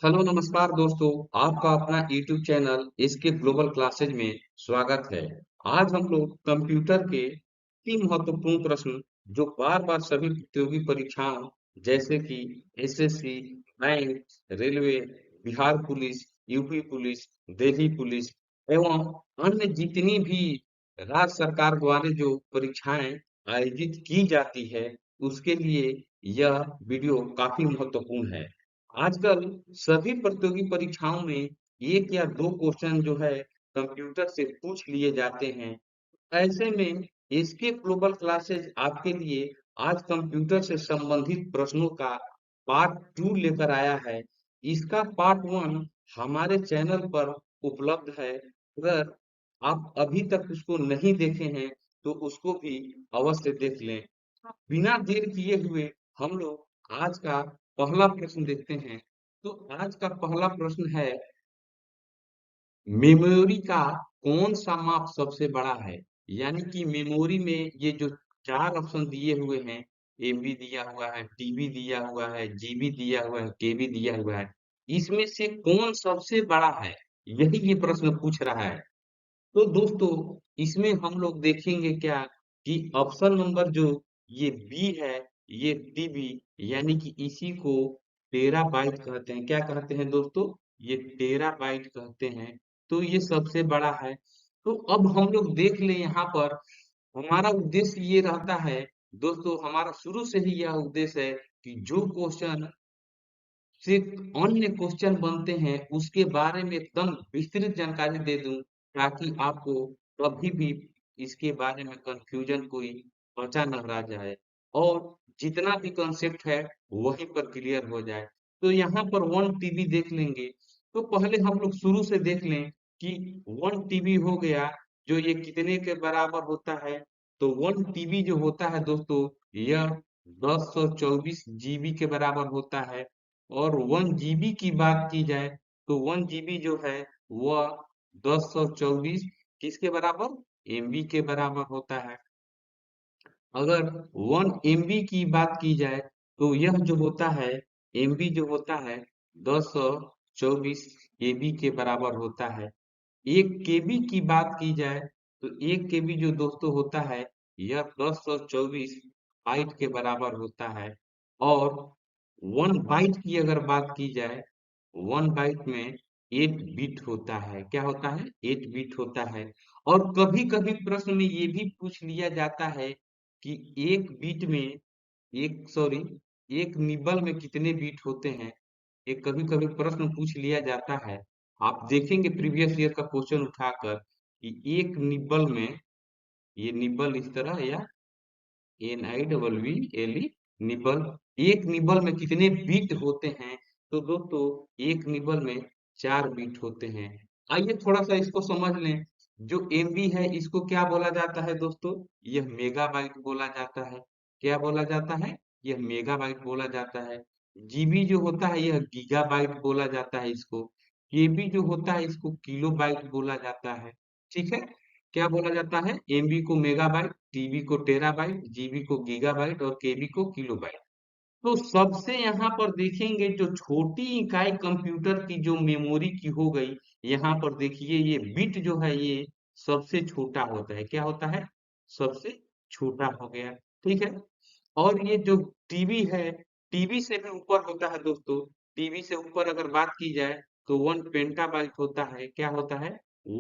Hello नमस्कार दोस्तों। आपका अपना यूट्यूब चैनल इसके ग्लोबल क्लासेज में स्वागत है। आज हम लोग कंप्यूटर के तीन महत्वपूर्ण प्रश्न जो बार बार सभी प्रतियोगी परीक्षाओं जैसे कि SSC, bank, railway, Bihar police, UP police, Delhi police एवं अन्य जितनी भी राज्य सरकार द्वारा जो परीक्षाएं आयोजित की जाती है उसके लिए यह वीडियो काफी महत्वपूर्ण है। आजकल सभी प्रतियोगी परीक्षाओं में एक या दो क्वेश्चन जो है कंप्यूटर से पूछ लिए जाते हैं। ऐसे में इसके ग्लोबल क्लासेस आपके लिए आज कंप्यूटर से संबंधित प्रश्नों का पार्ट 2 लेकर आया है। इसका पार्ट 1 हमारे चैनल पर उपलब्ध है। अगर आप अभी तक उसको नहीं देखे हैं तो उसको भी अवश्य देख लें। बिना देर किए हुए हम लोग आज का पहला प्रश्न देखते हैं। तो आज का पहला प्रश्न है, मेमोरी का कौन सा माप सबसे बड़ा है? यानी कि मेमोरी में ये जो चार ऑप्शन दिए हुए हैं, एमबी दिया हुआ है, टीबी दिया हुआ है, जीबी दिया हुआ है, केबी दिया हुआ है, इसमें से कौन सबसे बड़ा है? यही ये प्रश्न पूछ रहा है। तो दोस्तों इसमें हम लोग देखेंगे क्या कि ऑप्शन नंबर जो ये बी है, ये टीबी, यानी कि इसी को टेराबाइट कहते हैं। क्या कहते हैं दोस्तों? ये टेराबाइट कहते हैं। तो ये सबसे बड़ा है। तो अब हम लोग देख ले यहाँ पर हमारा उद्देश्य ये रहता है। दोस्तों हमारा शुरू से ही यह उद्देश्य है कि जो क्वेश्चन से अन्य क्वेश्चन बनते हैं उसके बारे में एकदम विस्तृत जानकारी दे दूं, ताकि आपको कभी भी इसके बारे में कंफ्यूजन कोई बचा न रह जाए और जितना भी कंसेप्ट है वहीं पर क्लियर हो जाए। तो यहाँ पर 1 टीबी देख लेंगे। तो पहले हम लोग शुरू से देख लें कि 1 टीबी हो गया, जो ये कितने के बराबर होता है। तो 1 टीबी जो होता है दोस्तों, यह 1024 जीबी के बराबर होता है। और 1 जीबी की बात की जाए तो 1 जीबी जो है वह 1024 किसके बराबर? एमबी के बराबर होता है। अगर 1 एमबी की बात की जाए तो यह जो होता है, एमबी जो होता है 1024 केबी के बराबर होता है। 1 केबी की बात की जाए तो 1 केबी जो दोस्तों होता है यह 1024 बाइट के बराबर होता है। और 1 बाइट की अगर बात की जाए, 1 बाइट में 8 बिट होता है। क्या होता है? 8 बिट होता है। और कभी कभी प्रश्न में ये भी पूछ लिया जाता है कि एक बिट में एक निबल में कितने बीट होते हैं। एक कभी कभी प्रश्न पूछ लिया जाता है। आप देखेंगे प्रीवियस ईयर का क्वेश्चन उठाकर कि एक निबल में, ये निबल इस तरह या NIBBLE निबल, एक निबल में कितने बीट होते हैं? तो दोस्तों एक निबल में 4 बीट होते हैं। आइए थोड़ा सा इसको समझ लें। जो एमबी है इसको क्या बोला जाता है दोस्तों? यह मेगाबाइट बोला जाता है। क्या बोला जाता है? यह मेगाबाइट बोला जाता है। जीबी जो होता है यह गीगाबाइट बोला जाता है इसको। केबी जो होता है इसको किलोबाइट बोला जाता है। ठीक है। क्या बोला जाता है? एमबी को मेगाबाइट, टीबी को टेराबाइट, जीबी को गीगाबाइट और केबी को किलोबाइट। तो सबसे यहाँ पर देखेंगे जो छोटी इकाई कंप्यूटर की जो मेमोरी की हो गई, यहाँ पर देखिए ये बिट जो है ये सबसे छोटा होता है। क्या होता है? सबसे छोटा हो गया। ठीक है। और ये जो टीबी है, टीबी से भी ऊपर होता है दोस्तों। टीबी से ऊपर अगर बात की जाए तो 1 पेंटाबाइट होता है। क्या होता है?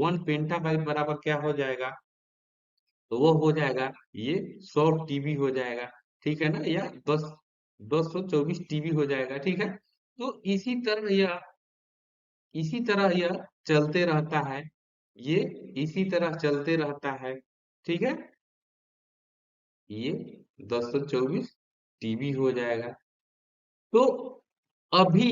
1 पेंटाबाइट बराबर क्या हो जाएगा? तो वो हो जाएगा ये 100 टीबी हो जाएगा। ठीक है ना? या 1024 टीबी हो जाएगा। ठीक है। तो इसी तरह यह चलते रहता है। ये इसी तरह चलते रहता है। ठीक है। ये 1024 टीबी हो जाएगा। तो अभी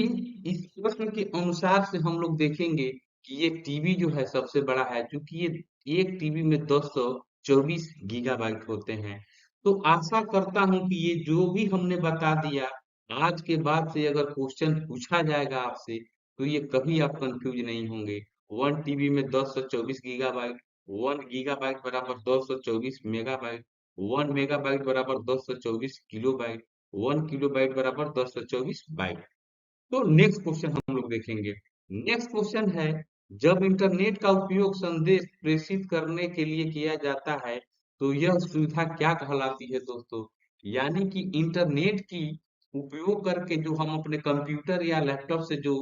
इस प्रश्न के अनुसार से हम लोग देखेंगे कि ये टीबी जो है सबसे बड़ा है, क्योंकि ये एक टीबी में 1024 गीगाबाइट होते हैं। तो आशा करता हूं कि ये जो भी हमने बता दिया, आज के बाद से अगर क्वेश्चन पूछा जाएगा आपसे तो ये कभी आप कंफ्यूज नहीं होंगे। 1 टीबी में 1024 गीगाबाइट, 1 गीगाबाइट बराबर 1024 मेगाबाइट, 1 मेगाबाइट बराबर 1024 किलोबाइट, 1 किलोबाइट बराबर 1024 बाइट। तो नेक्स्ट क्वेश्चन हम लोग देखेंगे। नेक्स्ट क्वेश्चन है, जब इंटरनेट का उपयोग संदेश प्रेषित करने के लिए किया जाता है तो यह सुविधा क्या कहलाती है दोस्तों? यानी कि इंटरनेट की उपयोग करके जो हम अपने कंप्यूटर या लैपटॉप से जो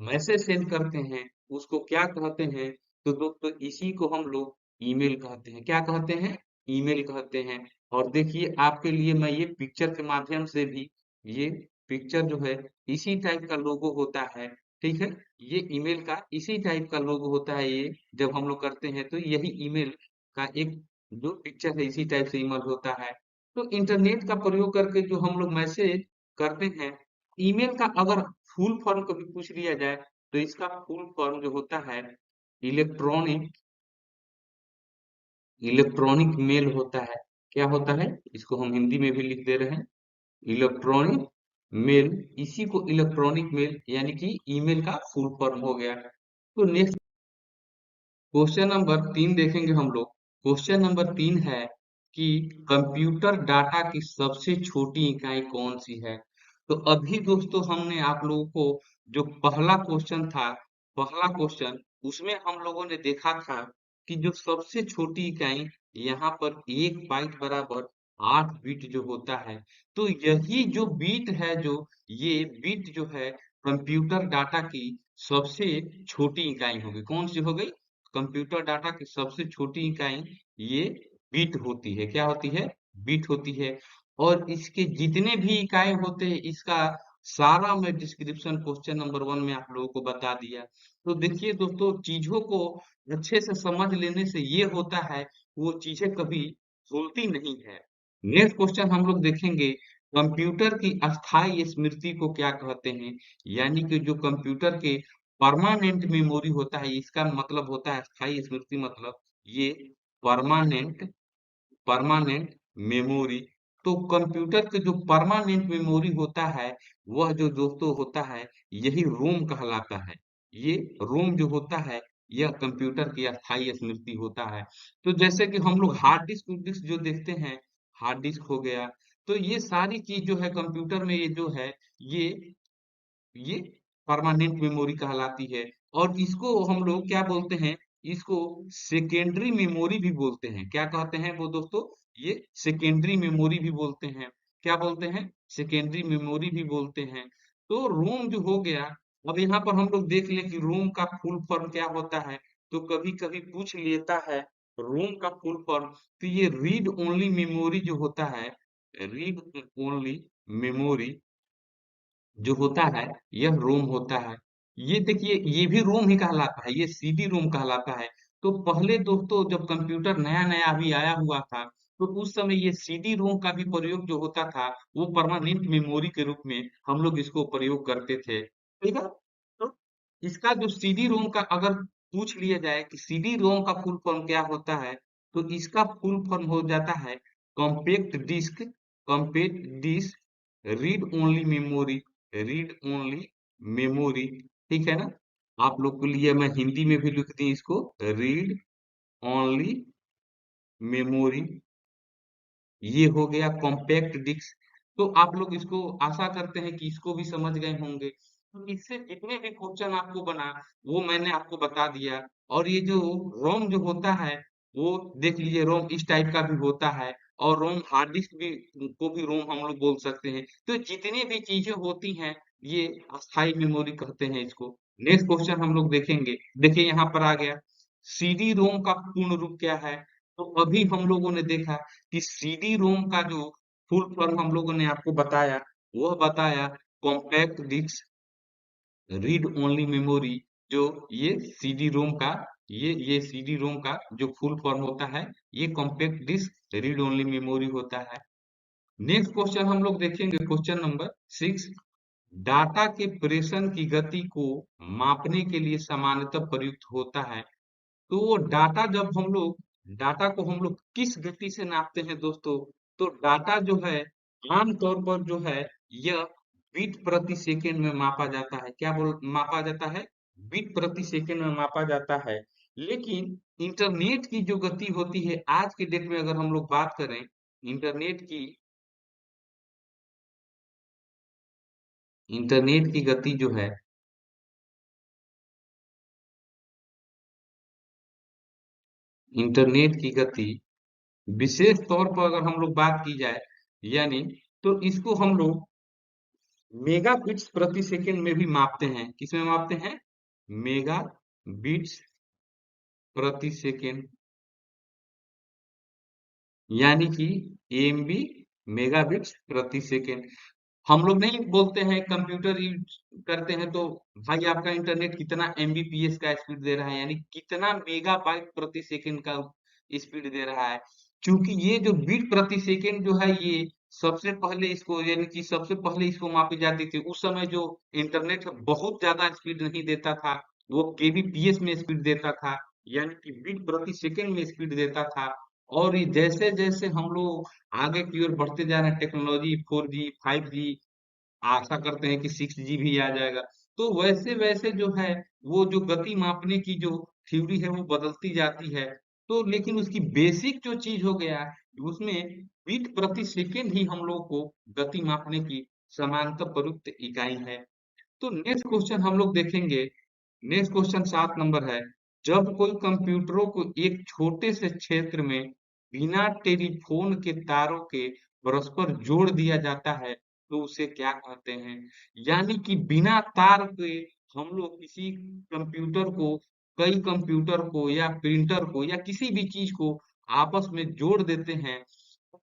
मैसेज सेंड करते हैं उसको क्या कहते हैं? तो दोस्तों इसी को हम लोग ईमेल कहते हैं। क्या कहते हैं? ईमेल कहते हैं। और देखिए आपके लिए मैं ये पिक्चर के माध्यम से भी, ये पिक्चर जो है इसी टाइप का लोगो होता है, ठीक है? ये ईमेल का इसी टाइप का लोगो होता है ये, जब हम लोग करते हैं तो यही ईमेल का एक जो पिक्चर है इसी टाइप से ईमेल होता है। तो इंटरनेट का प्रयोग करके जो हम लोग मैसेज करते हैं, ईमेल का अगर फुल फॉर्म कभी पूछ लिया जाए तो इसका फुल फॉर्म जो होता है इलेक्ट्रॉनिक इलेक्ट्रॉनिक मेल होता है। क्या होता है? इसको हम हिंदी में भी लिख दे रहे हैं, इलेक्ट्रॉनिक मेल। इसी को इलेक्ट्रॉनिक मेल यानी कि ईमेल का फुल फॉर्म हो गया। तो नेक्स्ट क्वेश्चन नंबर 3 देखेंगे हम लोग। क्वेश्चन नंबर 3 है कि कंप्यूटर डाटा की सबसे छोटी इकाई कौन सी है? तो अभी दोस्तों हमने आप लोगों को जो पहला क्वेश्चन था, पहला क्वेश्चन उसमें हम लोगों ने देखा था कि जो सबसे छोटी इकाई यहाँ पर 1 बाइट बराबर 8 बिट जो होता है, तो यही जो बिट है, जो ये बिट जो है कंप्यूटर डाटा की सबसे छोटी इकाई होगी। कौन सी हो गई? कंप्यूटर डाटा की सबसे छोटी इकाई ये बिट होती है। क्या होती है? बिट होती है। और इसके जितने भी इकाई होते हैं इसका सारा मैं डिस्क्रिप्शन क्वेश्चन नंबर 1 में आप लोगों को बता दिया। तो देखिए दोस्तों, चीजों को अच्छे से समझ लेने से ये होता है वो चीजें कभी भूलती नहीं है। नेक्स्ट क्वेश्चन हम लोग देखेंगे, कंप्यूटर की अस्थायी स्मृति को क्या कहते हैं? यानी कि जो कंप्यूटर के परमानेंट मेमोरी होता है, इसका मतलब होता है अस्थायी स्मृति, मतलब ये परमानेंट परमानेंट मेमोरी। तो कंप्यूटर के जो परमानेंट मेमोरी होता है वह जो दोस्तों होता है यही रोम कहलाता है। ये रोम जो होता है यह कंप्यूटर की अस्थायी स्मृति होता है। तो जैसे कि हम लोग हार्ड डिस्क डिस्क जो देखते हैं, हार्ड डिस्क हो गया, तो ये सारी चीज जो है कंप्यूटर में, ये जो है ये ये परमानेंट मेमोरी कहलाती है। और इसको हम लोग क्या बोलते हैं? इसको सेकेंडरी मेमोरी भी बोलते हैं। क्या कहते हैं वो दोस्तों? ये सेकेंडरी मेमोरी भी बोलते हैं। क्या बोलते हैं? सेकेंडरी मेमोरी भी बोलते हैं। तो रोम जो हो गया, अब यहाँ पर हम लोग देख लें कि रोम का फुल फॉर्म क्या होता है। तो कभी कभी पूछ लेता है रोम का फुल फॉर्म। तो ये रीड ओनली मेमोरी जो होता है, रीड ओनली मेमोरी जो होता है यह रोम होता है। ये देखिए ये भी रोम ही कहलाता है, ये सीडी रोम कहलाता है। तो पहले दोस्तों जब कंप्यूटर नया नया अभी आया हुआ था तो उस समय ये सीडी रोम का भी प्रयोग जो होता था वो परमानेंट मेमोरी के रूप में हम लोग इसको प्रयोग करते थे, ठीक है? तो इसका जो सीडी रोम का अगर पूछ लिया जाए कि सीडी रोम का फुल फॉर्म क्या होता है, तो इसका फुल फॉर्म हो जाता है compact disc, compact disc read only memory, read only memory, ठीक है ना? आप लोग के लिए मैं हिंदी में भी लिख दी इसको, रीड ओनली मेमोरी। ये हो गया कॉम्पैक्ट डिस्क। तो आप लोग इसको आशा करते हैं कि इसको भी समझ गए होंगे। तो इससे जितने भी क्वेश्चन आपको बना वो मैंने आपको बता दिया। और ये जो रोम जो होता है वो देख लीजिए, रोम इस टाइप का भी होता है। और रोम हार्ड डिस्क भी को भी रोम हम लोग बोल सकते हैं। तो जितनी भी चीजें होती हैं ये अस्थाई मेमोरी कहते हैं इसको। नेक्स्ट क्वेश्चन हम लोग देखेंगे। देखिए यहाँ पर आ गया, सीडी रोम का पूर्ण रूप क्या है? तो अभी हम लोगों ने देखा कि सीडी रोम का जो फुल फॉर्म हम लोगों ने आपको बताया, वह बताया compact disc read only memory. जो ये सीडी रोम का, ये सीडी रोम का जो फुल फॉर्म होता है ये compact disc read only memory होता है। नेक्स्ट क्वेश्चन हम लोग देखेंगे, क्वेश्चन नंबर 6, डाटा के प्रेषण की गति को मापने के लिए सामान्यतः प्रयुक्त होता है। तो वो डाटा जब हम लोग, डाटा को हम लोग किस गति से नापते हैं दोस्तों? तो डाटा जो है आमतौर पर जो है यह बीट प्रति सेकंड में मापा जाता है। क्या बोल मापा जाता है? बीट प्रति सेकंड में मापा जाता है। लेकिन इंटरनेट की जो गति होती है आज के डेट में, अगर हम लोग बात करें इंटरनेट की, इंटरनेट की गति जो है, इंटरनेट की गति विशेष तौर पर अगर हम लोग बात की जाए, यानी तो इसको हम लोग मेगा बिट्स प्रति सेकंड में भी मापते हैं। किसमें मापते हैं? मेगा बिट्स प्रति सेकंड, यानी कि एमबी मेगाबिट्स प्रति सेकंड। हम लोग नहीं बोलते हैं, कंप्यूटर यूज करते हैं तो भाई आपका इंटरनेट कितना एमबीपीएस का स्पीड दे रहा है, यानी कितना मेगाबाइट प्रति सेकंड का स्पीड दे रहा है। क्योंकि ये जो बीट प्रति सेकंड जो है, ये सबसे पहले इसको, यानी कि सबसे पहले इसको मापी जाती थी। उस समय जो इंटरनेट बहुत ज्यादा स्पीड नहीं देता था, वो केबीपीएस में स्पीड देता था, यानी कि बीट प्रति सेकंड में स्पीड देता था। और ये जैसे जैसे हम लोग आगे की ओर बढ़ते जा रहे हैं, टेक्नोलॉजी 4G 5G, आशा करते हैं कि 6G भी आ जाएगा, तो वैसे वैसे जो है वो जो गति मापने की जो थ्योरी है वो बदलती जाती है। तो लेकिन उसकी बेसिक जो चीज हो गया, उसमें बीट प्रति सेकंड ही हम लोग को गति मापने की समांतर प्रयुक्त इकाई है। तो नेक्स्ट क्वेश्चन हम लोग देखेंगे। नेक्स्ट क्वेश्चन 7 नंबर है। जब कोई कंप्यूटरों को एक छोटे से क्षेत्र में बिना टेलीफोन के तारों के परस्पर जोड़ दिया जाता है, तो उसे क्या कहते हैं? यानी कि बिना तार के हम लोग किसी कंप्यूटर को, कई कंप्यूटर को या प्रिंटर को या किसी भी चीज को आपस में जोड़ देते हैं,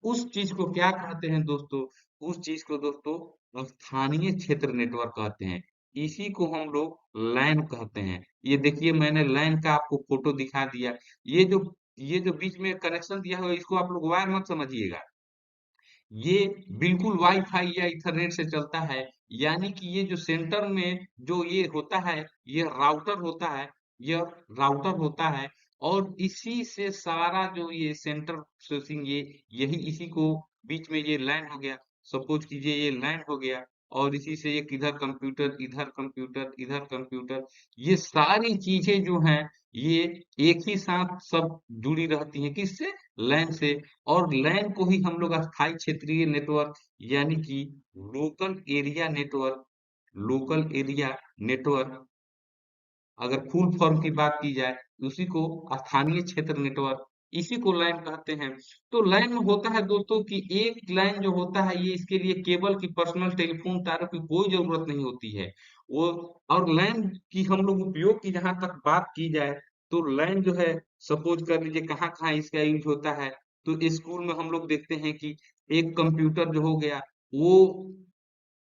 उस चीज को क्या कहते हैं दोस्तों? उस चीज को दोस्तों स्थानीय क्षेत्र नेटवर्क कहते हैं। इसी को हम लोग लैन कहते हैं। ये देखिए, मैंने लैन का आपको फोटो दिखा दिया। ये जो ये जो बीच में कनेक्शन दिया हुआ है, इसको आप लोग वायर मत समझिएगा। ये बिल्कुल वाईफाई या इथरनेट से चलता है। यानी कि ये जो सेंटर में जो ये होता है, ये राउटर होता है, यह राउटर होता है। और इसी से सारा जो ये सेंटर प्रोसेसिंग, ये यही इसी को बीच में ये लैन हो गया। सपोज कीजिए ये लैन हो गया, और इसी से एक इधर कंप्यूटर, इधर कंप्यूटर, इधर कंप्यूटर, ये सारी चीजें जो हैं, ये एक ही साथ सब जुड़ी रहती हैं। किससे? लैन से। और लैन को ही हम लोग अस्थायी क्षेत्रीय नेटवर्क, यानी कि local area network, local area network, अगर फुल फॉर्म की बात की जाए, उसी को स्थानीय क्षेत्र नेटवर्क, इसी को लैन कहते हैं। तो लैन में होता है दोस्तों कि एक लैन जो होता है, ये इसके लिए केबल की, पर्सनल टेलीफोन तारों की कोई जरूरत नहीं होती है। वो, और लैन की हम लोग उपयोग की जहां तक बात की जाए, तो लैन जो है, सपोज कर लीजिए कहाँ कहाँ इसका यूज होता है। तो स्कूल में हम लोग देखते हैं कि एक कंप्यूटर जो हो गया, वो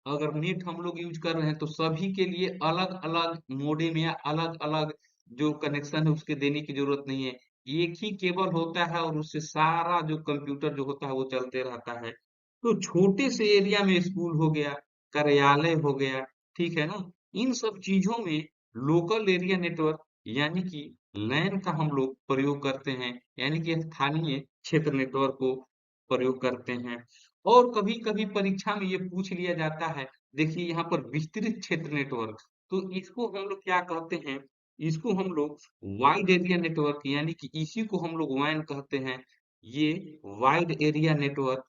अगर नेट हम लोग यूज कर रहे हैं, तो सभी के लिए अलग अलग मोडेम या अलग अलग जो कनेक्शन है उसके देने की जरूरत नहीं है। एक ही केबल होता है और उससे सारा जो कंप्यूटर जो होता है वो चलते रहता है। तो छोटे से एरिया में स्कूल हो गया, कार्यालय हो गया, ठीक है ना, इन सब चीजों में लोकल एरिया नेटवर्क, यानी कि लैन का हम लोग प्रयोग करते हैं, यानी कि स्थानीय क्षेत्र नेटवर्क को प्रयोग करते हैं। और कभी कभी परीक्षा में ये पूछ लिया जाता है, देखिए यहाँ पर विस्तृत क्षेत्र नेटवर्क, तो इसको हम लोग क्या कहते हैं? इसको हम लोग वाइड एरिया नेटवर्क, यानी कि इसी को हम लोग वैन कहते हैं। ये wide area network,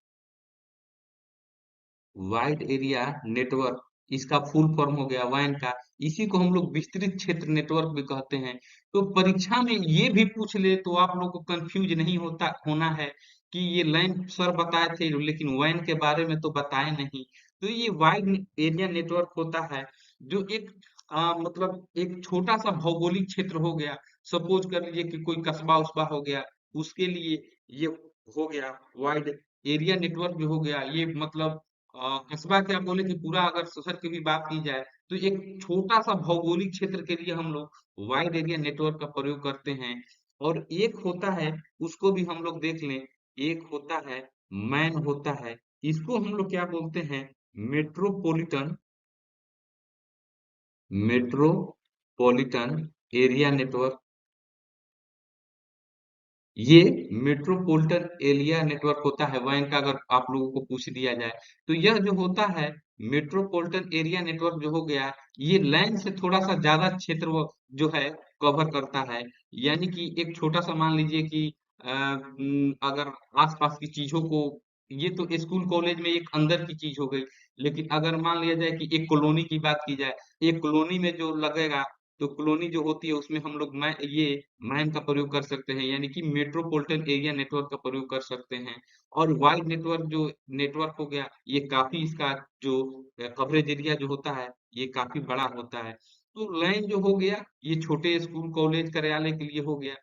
wide area network, इसका फुल फॉर्म हो गया वैन का। इसी को हम लोग विस्तृत क्षेत्र नेटवर्क भी कहते हैं। तो परीक्षा में ये भी पूछ ले तो आप लोग को कंफ्यूज नहीं होना है कि ये लैन सर बताए थे लेकिन वैन के बारे में तो बताए नहीं। तो ये वाइड एरिया नेटवर्क होता है, जो एक मतलब एक छोटा सा भौगोलिक क्षेत्र हो गया। सपोज कर लीजिए कि कोई कस्बा उस्बा हो गया, उसके लिए ये हो गया वाइड एरिया नेटवर्क जो हो गया। ये मतलब कस्बा क्या बोले कि पूरा अगर शहर की भी बात की जाए, तो एक छोटा सा भौगोलिक क्षेत्र के लिए हम लोग वाइड एरिया नेटवर्क का प्रयोग करते हैं। और एक होता है, उसको भी हम लोग देख लें, एक होता है मैन होता है, इसको हम लोग क्या बोलते हैं? Metropolitan, metropolitan area network. ये मेट्रोपॉलिटन एरिया नेटवर्क होता है वैन का, अगर आप लोगों को पूछ दिया जाए। तो यह जो होता है मेट्रोपॉलिटन एरिया नेटवर्क जो हो गया, ये लैन से थोड़ा सा ज्यादा क्षेत्र वो जो है कवर करता है। यानी कि एक छोटा सा मान लीजिए कि अगर आसपास की चीजों को ये तो स्कूल कॉलेज में एक अंदर की चीज हो गई। लेकिन अगर मान लिया जाए कि एक कॉलोनी की बात की जाए, एक कॉलोनी में जो लगेगा, तो कॉलोनी जो होती है उसमें हम लोग मैं ये मैन का प्रयोग कर सकते हैं, यानी कि मेट्रोपॉलिटन एरिया नेटवर्क का प्रयोग कर सकते हैं। और वाइड नेटवर्क जो नेटवर्क हो गया, ये काफी इसका जो कवरेज एरिया जो होता है, ये काफी बड़ा होता है। तो लैन जो हो गया, ये छोटे स्कूल कॉलेज कार्यालय के लिए हो गया।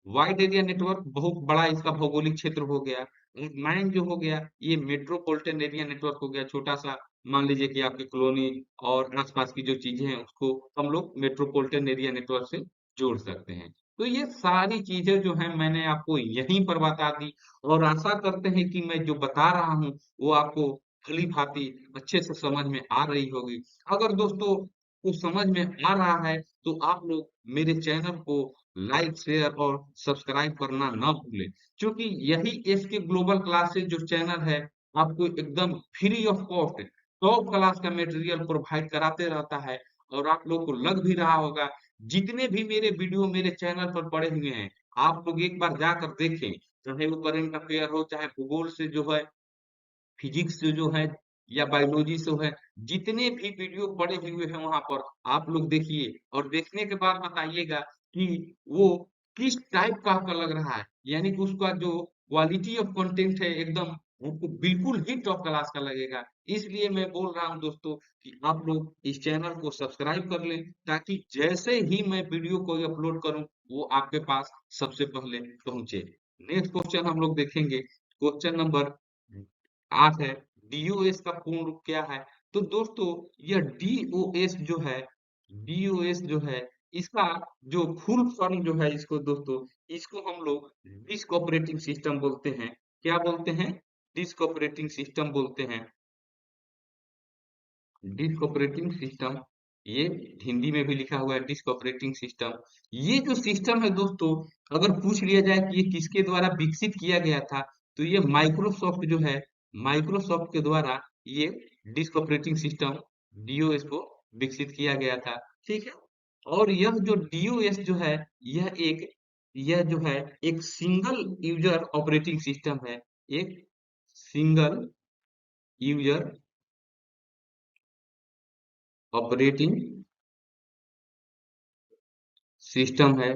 वाइड एरिया नेटवर्क बहुत बड़ा इसका भौगोलिक क्षेत्र हो गया। मैन जो हो गया, ये मेट्रोपॉलिटन एरिया नेटवर्क हो गया, छोटा सा। मान लीजिए कि आपकी कॉलोनी और आसपास की जो चीजें हैं उसको हम लोग मेट्रोपॉलिटन एरिया नेटवर्क से जोड़ सकते हैं। तो ये सारी चीजें जो हैं मैंने आपको यहीं पर बता दी, और आशा करते हैं कि मैं जो बता रहा हूँ वो आपको भली भांति अच्छे से समझ में आ रही होगी। अगर दोस्तों को समझ में आ रहा है, तो आप लोग मेरे चैनल को लाइक शेयर और सब्सक्राइब करना ना भूलें, क्योंकि यही एसके ग्लोबल क्लासेस जो चैनल है, आपको एकदम free of cost top class का मटेरियल प्रोवाइड कराते रहता है। और आप लोग को लग भी रहा होगा, जितने भी मेरे वीडियो मेरे चैनल पर पड़े हुए हैं, आप लोग एक बार जाकर देखें। चाहे वो करंट अफेयर हो, चाहे भूगोल से जो है, फिजिक्स से जो है, या बायोलॉजी से है, जितने भी वीडियो पड़े हुए हैं वहां पर आप लोग देखिए, और देखने के बाद बताइएगा कि वो किस टाइप का आपका लग रहा है, यानी कि उसका जो क्वालिटी ऑफ कंटेंट है एकदम आपको बिल्कुल ही टॉप क्लास का लगेगा। इसलिए मैं बोल रहा हूं दोस्तों कि आप लोग इस चैनल को सब्सक्राइब कर लें, ताकि जैसे ही मैं वीडियो को अपलोड करूं, वो आपके पास सबसे पहले पहुंचे। नेक्स्ट क्वेश्चन हम लोग देखेंगे, क्वेश्चन नंबर 8 है, डीओएस का पूर्ण रूप क्या है? तो दोस्तों, यह डीओएस जो है, डीओएस जो है, इसका जो फुल फॉर्म जो है, इसको दोस्तों, इसको हम लोग डिस्क ऑपरेटिंग सिस्टम बोलते हैं। क्या बोलते हैं? डिस्क ऑपरेटिंग सिस्टम बोलते हैं। डिस्क ऑपरेटिंग सिस्टम, ये हिंदी में भी लिखा हुआ है डिस्क ऑपरेटिंग सिस्टम। ये जो सिस्टम है दोस्तों, अगर पूछ लिया जाए कि ये किसके द्वारा विकसित किया गया था, तो ये माइक्रोसॉफ्ट जो है, माइक्रोसॉफ्ट के द्वारा ये डिस्क ऑपरेटिंग सिस्टम डीओएस को विकसित किया गया था। ठीक है। और यह जो डीओएस जो है, यह एक यह जो है एक सिंगल यूजर ऑपरेटिंग सिस्टम है। एक सिंगल यूजर ऑपरेटिंग सिस्टम है।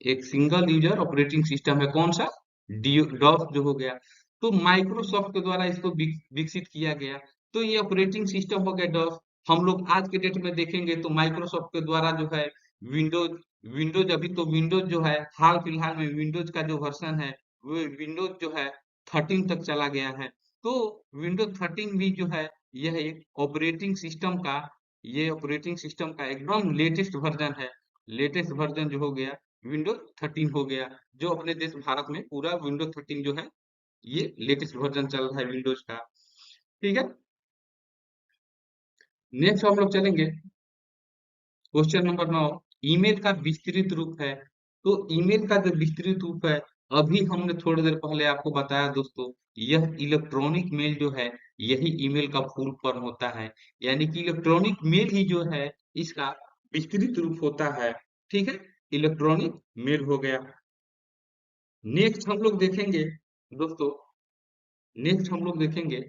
एक सिंगल यूजर ऑपरेटिंग सिस्टम है, कौन सा? डॉस जो हो गया। तो माइक्रोसॉफ्ट के द्वारा इसको विकसित किया गया। तो ये ऑपरेटिंग सिस्टम हो गया डॉस। हम लोग आज के डेट में देखेंगे तो माइक्रोसॉफ्ट के द्वारा जो है विंडोज, विंडोज अभी तो विंडोज जो है हाल फिलहाल में विंडोज का जो वर्जन है, वो विंडोज जो है 13 तक चला गया है। तो विंडोज 13 भी जो है, यह एक ऑपरेटिंग सिस्टम का, ये ऑपरेटिंग सिस्टम का एकदम लेटेस्ट वर्जन है। लेटेस्ट वर्जन जो हो गया विंडोज 13 हो गया, जो अपने देश भारत में पूरा विंडोज 13 जो है, ये लेटेस्ट वर्जन चल रहा है विंडोज का। ठीक है। नेक्स्ट हम लोग चलेंगे, क्वेश्चन नंबर 9, ईमेल का विस्तृत रूप है। तो ईमेल का जो विस्तृत रूप है, अभी हमने थोड़ी देर पहले आपको बताया दोस्तों, यह इलेक्ट्रॉनिक मेल जो है, यही ईमेल का फुल फॉर्म होता है। यानी कि इलेक्ट्रॉनिक मेल ही जो है इसका विस्तृत रूप होता है। ठीक है। इलेक्ट्रॉनिक मेल हो गया। नेक्स्ट हम लोग देखेंगे दोस्तों, नेक्स्ट हम लोग देखेंगे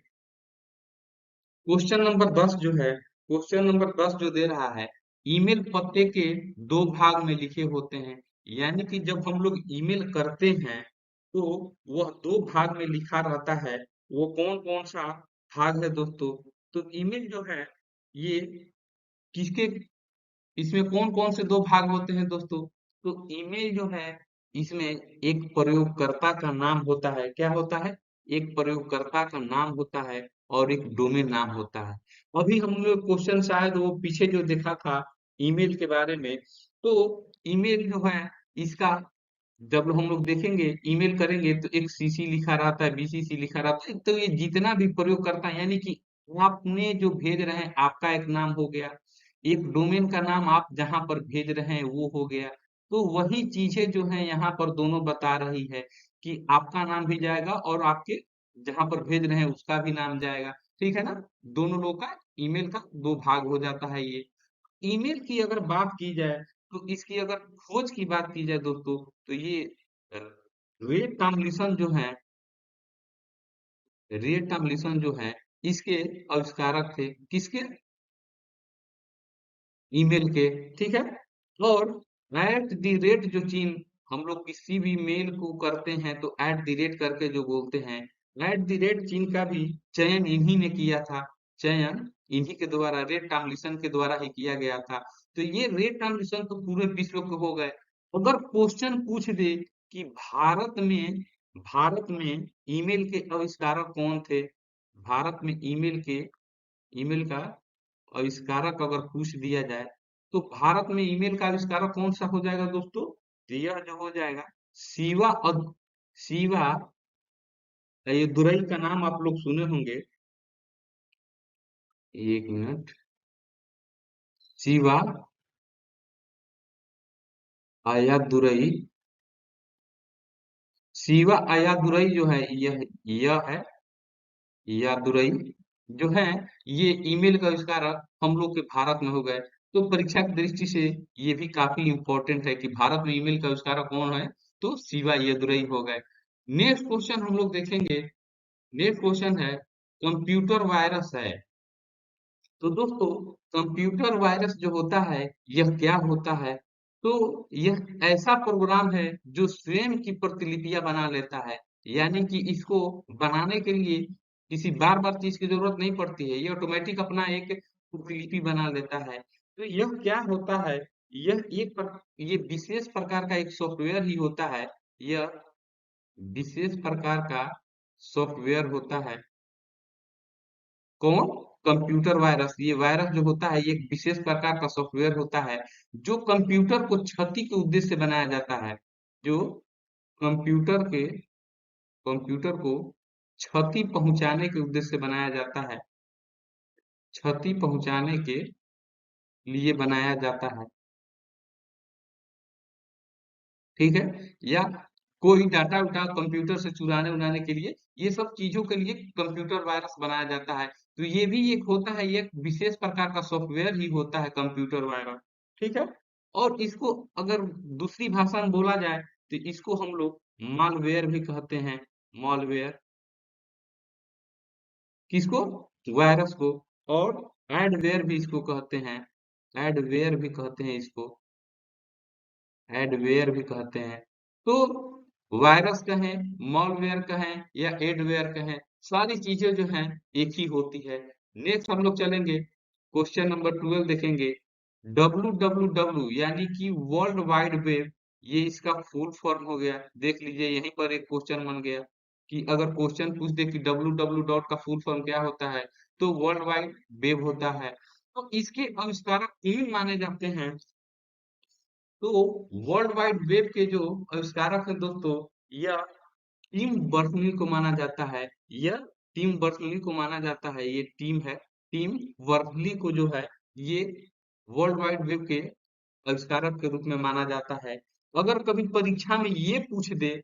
क्वेश्चन नंबर 10 जो है, क्वेश्चन नंबर 10 जो दे रहा है, ईमेल पते के दो भाग में लिखे होते हैं। यानी कि जब हम लोग ईमेल करते हैं, तो वह दो भाग में लिखा रहता है। वो कौन कौन सा भाग है दोस्तों? तो ईमेल जो है, ये किसके, इसमें कौन कौन से दो भाग होते हैं दोस्तों? तो ईमेल जो है, इसमें एक प्रयोगकर्ता का नाम होता है। क्या होता है? एक प्रयोगकर्ता का नाम होता है, और एक डोमेन नाम होता है। अभी हम लोग क्वेश्चन शायद वो पीछे जो देखा था ईमेल के बारे में, तो ईमेल जो है इसका, जब हम लोग देखेंगे ईमेल करेंगे, तो एक सीसी लिखा रहता है, बीसीसी लिखा रहता है। तो ये जितना भी प्रयोग करता है, यानी कि आपने जो भेज रहे हैं आपका एक नाम हो गया, एक डोमेन का नाम आप जहां पर भेज रहे हैं वो हो गया। तो वही चीजें जो है यहाँ पर दोनों बता रही है कि आपका नाम भी जाएगा, और आपके जहां पर भेज रहे हैं उसका भी नाम जाएगा। ठीक है ना? दोनों लोग का ईमेल का दो भाग हो जाता है ये। ईमेल की अगर बात की जाए, तो इसकी अगर खोज की बात की जाए दोस्तों, तो ये रे टॉमलिंसन जो है, रेट टॉमलिंसन जो है इसके आविष्कारक थे, किसके? ईमेल के, ठीक है। और एट द रेट जो चीन, हम लोग किसी भी मेल को करते हैं तो एट द रेट करके जो बोलते हैं, एट द रेट चीन का भी चयन इन्हीं ने किया था। चयन इन्हीं के द्वारा, रेट टॉमलिंसन के द्वारा ही किया गया था। तो ये रेट टॉमलिंसन तो पूरे विश्व के हो गए। अगर क्वेश्चन पूछ दे कि भारत में ईमेल के आविष्कारक कौन थे, भारत में ईमेल का आविष्कारक अगर पूछ दिया जाए, तो भारत में ईमेल का आविष्कारक कौन सा हो जाएगा दोस्तों? तो यह जो हो जाएगा शिवा, ये दुरई का नाम आप लोग सुने होंगे। एक मिनट। शिवा आयादुरई, शिवा आयादुरई जो है, यह है यादुरई जो है, ये ईमेल का आविष्कारक हम लोग के भारत में हो गए। तो परीक्षा की दृष्टि से ये भी काफी इंपॉर्टेंट है कि भारत में ईमेल का आविष्कारक कौन है, तो शिवा यादुरई हो गए। नेक्स्ट क्वेश्चन हम लोग देखेंगे। नेक्स्ट क्वेश्चन है, कंप्यूटर वायरस है। तो दोस्तों, कंप्यूटर वायरस जो होता है, यह क्या होता है? तो यह ऐसा प्रोग्राम है जो स्वयं की प्रतिलिपियां बना लेता है। यानी कि इसको बनाने के लिए किसी बार बार चीज की जरूरत नहीं पड़ती है, ये ऑटोमेटिक अपना एक प्रतिलिपि बना लेता है। तो यह क्या होता है? ये विशेष प्रकार का एक सॉफ्टवेयर ही होता है। यह विशेष प्रकार का सॉफ्टवेयर होता है। कौन? Computer virus. ये वायरस जो होता है, ये एक विशेष प्रकार का सॉफ्टवेयर होता है जो कंप्यूटर को क्षति के उद्देश्य से बनाया जाता है। जो कंप्यूटर के कंप्यूटर को क्षति पहुंचाने के उद्देश्य से बनाया जाता है, क्षति पहुंचाने के लिए बनाया जाता है, ठीक है। या कोई डाटा उटा कंप्यूटर से चुराने उड़ाने के लिए, ये सब चीजों के लिए कंप्यूटर वायरस बनाया जाता है। तो ये भी एक होता है, ये एक विशेष प्रकार का सॉफ्टवेयर ही होता है कंप्यूटर वायरस, ठीक है। और इसको अगर दूसरी भाषा में बोला जाए तो इसको हम लोग मालवेयर भी कहते हैं। मालवेयर, किसको? वायरस को। और एडवेयर भी इसको कहते हैं, एडवेयर भी कहते हैं इसको, एडवेयर भी कहते हैं। तो वायरस कहें, मॉलवेयर कहें या एडवेयर कहें, सारी चीजें जो हैं एक ही होती है। नेक्स्ट हम लोग चलेंगे, क्वेश्चन नंबर 12 देखेंगे। www यानी कि वर्ल्ड वाइड वेब, ये इसका फुल फॉर्म हो गया। देख लीजिए, यहीं पर एक क्वेश्चन बन गया कि अगर क्वेश्चन पूछ दे कि www डॉट का फुल फॉर्म क्या होता है, तो वर्ल्ड वाइड वेब होता है। तो इसके आविष्कारक तीन माने जाते हैं। तो वर्ल्ड वाइड वेब के जो आविष्कारक है दोस्तों, यह टिम बर्नर्स-ली को माना जाता है। यह टिम बर्नर्स-ली को माना जाता है, ये टीम है। टिम बर्नर्स-ली को जो है, ये वर्ल्ड वाइड वेब के आविष्कारक के रूप में माना जाता है। अगर कभी परीक्षा में ये पूछ दे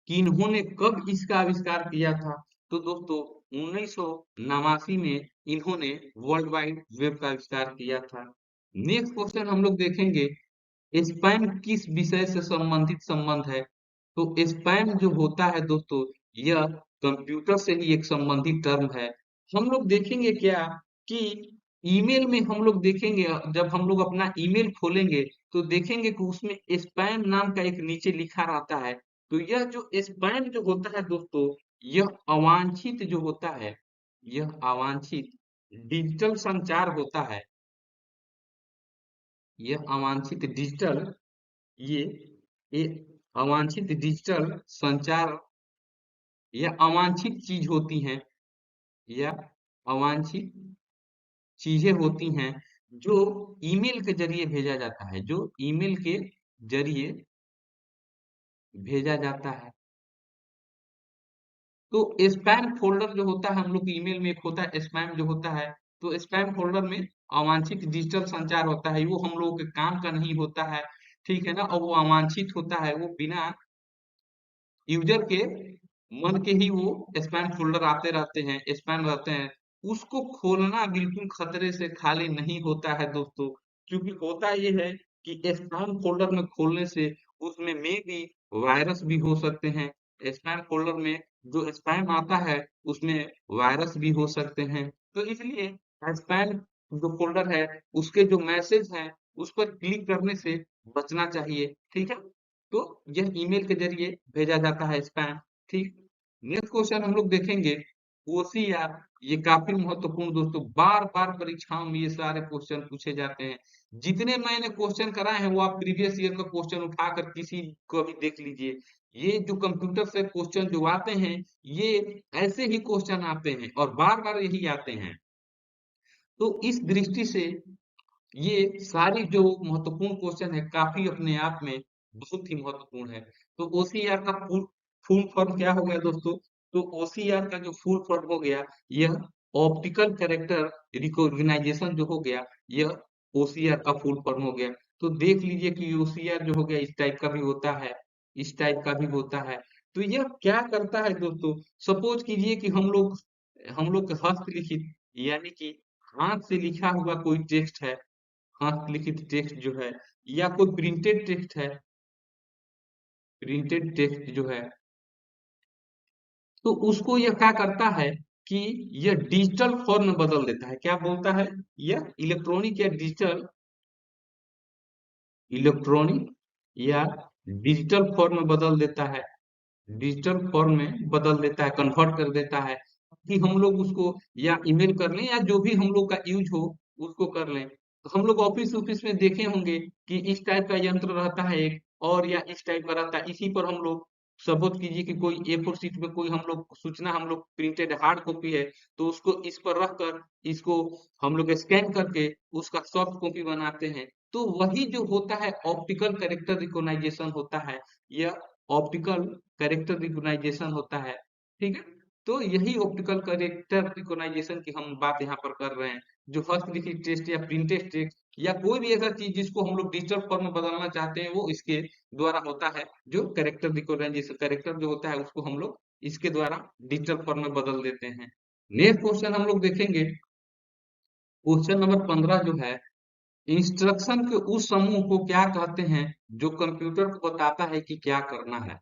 कि इन्होंने कब इसका आविष्कार किया था, तो दोस्तों 1989 में इन्होंने वर्ल्ड वाइड वेब का आविष्कार किया था। नेक्स्ट क्वेश्चन हम लोग देखेंगे, स्पैम किस विषय से संबंधित संबंध है? तो स्पैम जो होता है दोस्तों, यह कंप्यूटर से ही एक संबंधित टर्म है। हम लोग देखेंगे क्या कि ईमेल में हम लोग देखेंगे, जब हम लोग अपना ईमेल खोलेंगे तो देखेंगे कि उसमें स्पैम नाम का एक नीचे लिखा रहता है। तो यह जो स्पैम जो होता है दोस्तों, यह अवांछित जो होता है, यह अवांछित डिजिटल संचार होता है। यह अवांछित डिजिटल, ये ये अवांछित डिजिटल संचार या अवांछित चीज होती हैं, या अवांछित चीजें होती हैं जो ईमेल के जरिए भेजा जाता है, जो ईमेल के जरिए भेजा जाता है। तो स्पैम फोल्डर जो होता है, हम लोग ईमेल में एक होता है स्पैम जो होता है, तो स्पैम फोल्डर में अवांछित डिजिटल संचार होता है, वो हम लोगों के काम का नहीं होता है, ठीक है ना। और वो अवांछित होता है, वो बिना यूजर के मन के ही वो स्पैम फोल्डर आते रहते हैं, स्पैम रहते हैं। उसको खोलना बिल्कुल खतरे से खाली नहीं होता है दोस्तों, क्योंकि होता ये है कि स्पैम फोल्डर में खोलने से उसमें भी वायरस भी हो सकते हैं। स्पैम फोल्डर में जो स्पैम आता है उसमें वायरस भी हो सकते हैं, तो इसलिए स्पैम जो फोल्डर है उसके जो मैसेज हैं उस पर क्लिक करने से बचना चाहिए, ठीक है। तो यह ईमेल के जरिए भेजा जाता है स्पैम, ठीक। नेक्स्ट क्वेश्चन हम लोग देखेंगे ओसीआर। ये काफी महत्वपूर्ण दोस्तों, बार बार परीक्षाओं में ये सारे क्वेश्चन पूछे जाते हैं। जितने मैंने क्वेश्चन कराए हैं वो आप प्रीवियस ईयर का क्वेश्चन उठाकर किसी को भी देख लीजिए। ये जो कंप्यूटर से क्वेश्चन जो आते हैं ये ऐसे ही क्वेश्चन आते हैं और बार बार यही आते हैं। तो इस दृष्टि से ये सारी जो महत्वपूर्ण क्वेश्चन है काफी अपने आप में बहुत ही महत्वपूर्ण है। तो ओसीआर का फुल फुल फॉर्म क्या हो गया दोस्तों? तो ओसीआर का जो फुल फॉर्म हो गया यह ऑप्टिकल कैरेक्टर रिकॉग्निशन जो हो गया, यह ओसीआर का फुल फॉर्म हो गया। तो देख लीजिए कि ओसीआर जो हो गया इस टाइप का भी होता है, इस टाइप का भी होता है। तो यह क्या करता है दोस्तों? सपोज कीजिए कि हम लोग हस्तलिखित यानी कि हाथ से लिखा हुआ कोई टेक्स्ट है, हस्तलिखित टेक्स्ट जो है या कोई प्रिंटेड टेक्स्ट है, प्रिंटेड टेक्स्ट जो है, तो उसको यह क्या करता है कि यह डिजिटल फॉर्म में बदल देता है। क्या बोलता है? यह इलेक्ट्रॉनिक या इलेक्ट्रॉनिक या डिजिटल फॉर्म में बदल देता है, डिजिटल फॉर्म में बदल देता है, कन्वर्ट कर देता है कि हम लोग उसको या ईमेल कर लें या जो भी हम लोग का यूज हो उसको कर लें। तो हम लोग ऑफिस ऑफिस में देखे होंगे कि इस टाइप का यंत्र रहता है एक, और या इस टाइप का रहता है, इसी पर हम लोग सपोज कीजिए कि कोई A4 शीट में कोई हम लोग सूचना हम लोग प्रिंटेड हार्ड कॉपी है, तो उसको इस पर रख कर इसको हम लोग स्कैन करके उसका सॉफ्ट कॉपी बनाते हैं। तो वही जो होता है ऑप्टिकल कैरेक्टर रिकॉग्नाइजेशन होता है, यह ऑप्टिकल कैरेक्टर रिकॉग्नाइजेशन होता है, ठीक है। तो यही ऑप्टिकल कैरेक्टर रिकॉग्नाइजेशन की हम बात यहाँ पर कर रहे हैं। जो हस्तलिखित टेक्स्ट या प्रिंटेड टेक्स्ट या कोई भी ऐसा चीज जिसको हम लोग डिजिटल फॉर्म में बदलना चाहते हैं वो इसके द्वारा होता है। जो कैरेक्टर रिकॉग्नाइजेशन कैरेक्टर जो होता है उसको हम लोग इसके द्वारा डिजिटल फॉर्म में बदल देते हैं। नेक्स्ट क्वेश्चन हम लोग देखेंगे, क्वेश्चन नंबर 15 जो है, इंस्ट्रक्शन के उस समूह को क्या कहते हैं जो कंप्यूटर को बताता है कि क्या करना है।